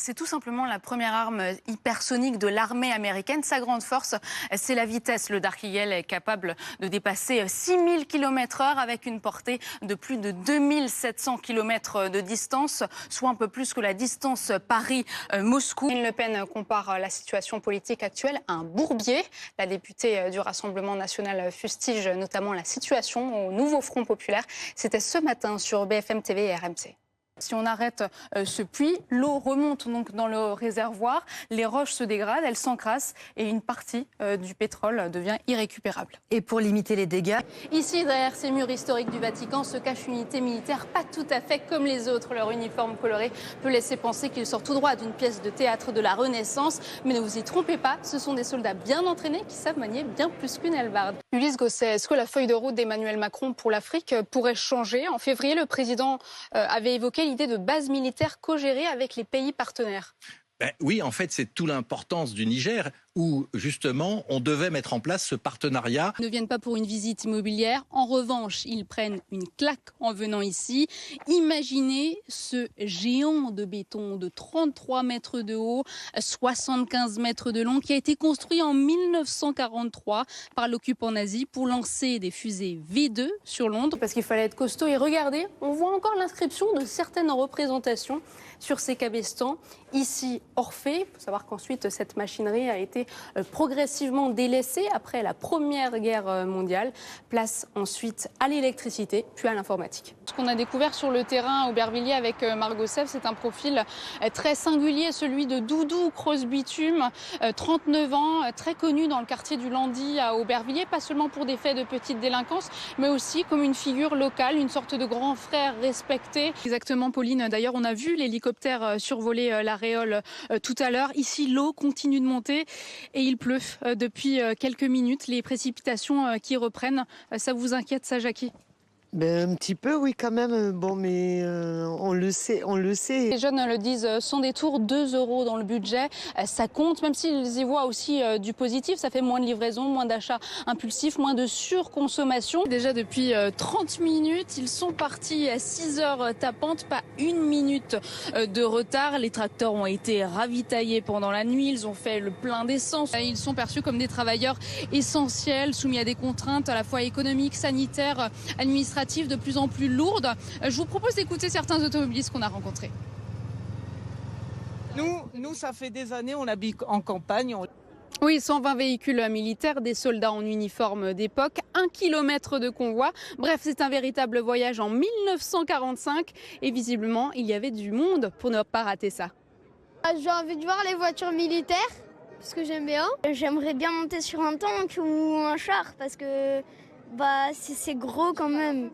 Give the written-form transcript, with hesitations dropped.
C'est tout simplement la première arme hypersonique de l'armée américaine. Sa grande force, c'est la vitesse. Le Dark Eagle est capable de dépasser 6000 km/h avec une portée de plus de 2700 km de distance, soit un peu plus que la distance Paris-Moscou. Marine Le Pen compare la situation politique actuelle à un bourbier. La députée du Rassemblement national fustige notamment la situation au nouveau Front populaire. C'était ce matin sur BFM TV et RMC. Si on arrête ce puits, l'eau remonte donc dans le réservoir, les roches se dégradent, elles s'encrassent et une partie du pétrole devient irrécupérable. Et pour limiter les dégâts, ici, derrière ces murs historiques du Vatican, se cache une unité militaire pas tout à fait comme les autres. Leur uniforme coloré peut laisser penser qu'ils sortent tout droit d'une pièce de théâtre de la Renaissance. Mais ne vous y trompez pas, ce sont des soldats bien entraînés qui savent manier bien plus qu'une hallebarde. Ulysse Gosset, est-ce que la feuille de route d'Emmanuel Macron pour l'Afrique pourrait changer? En février, le président avait évoqué l'idée de base militaire co-gérée avec les pays partenaires. Oui, en fait, c'est toute l'importance du Niger où, justement, on devait mettre en place ce partenariat. Ils ne viennent pas pour une visite immobilière. En revanche, ils prennent une claque en venant ici. Imaginez ce géant de béton de 33 mètres de haut, 75 mètres de long, qui a été construit en 1943 par l'occupant nazi pour lancer des fusées V2 sur Londres. Parce qu'il fallait être costaud. Et regardez, on voit encore l'inscription de certaines représentations sur ces cabestans. Ici, Orphée. Il faut savoir qu'ensuite, cette machinerie a été progressivement délaissée après la Première Guerre mondiale. Place ensuite à l'électricité, puis à l'informatique. Ce qu'on a découvert sur le terrain à Aubervilliers avec Margot Seff, c'est un profil très singulier, celui de Doudou Cross-Bitume, 39 ans, très connu dans le quartier du Landy à Aubervilliers, pas seulement pour des faits de petite délinquance, mais aussi comme une figure locale, une sorte de grand frère respecté. Exactement, Pauline. D'ailleurs, on a vu l'hélicoptère survoler l'aréole tout à l'heure. Ici, l'eau continue de monter et il pleut depuis quelques minutes. Les précipitations qui reprennent, ça vous inquiète, ça, Jackie? Un petit peu, oui, quand même. Bon, mais on le sait. Les jeunes le disent sans détour, 2 € dans le budget, ça compte, même s'ils y voient aussi du positif. Ça fait moins de livraison, moins d'achats impulsifs, moins de surconsommation. Déjà depuis 30 minutes, ils sont partis à 6 heures tapantes, pas une minute de retard. Les tracteurs ont été ravitaillés pendant la nuit, ils ont fait le plein d'essence. Ils sont perçus comme des travailleurs essentiels, soumis à des contraintes à la fois économiques, sanitaires, administratives de plus en plus lourdes. Je vous propose d'écouter certains automobilistes qu'on a rencontrés. Nous, ça fait des années, on habite en campagne. Oui, 120 véhicules militaires, des soldats en uniforme d'époque, 1 kilomètre de convoi. Bref, c'est un véritable voyage en 1945 et visiblement, il y avait du monde pour ne pas rater ça. J'ai envie de voir les voitures militaires, parce que j'aime bien. J'aimerais bien monter sur un tank ou un char, parce que c'est gros quand même.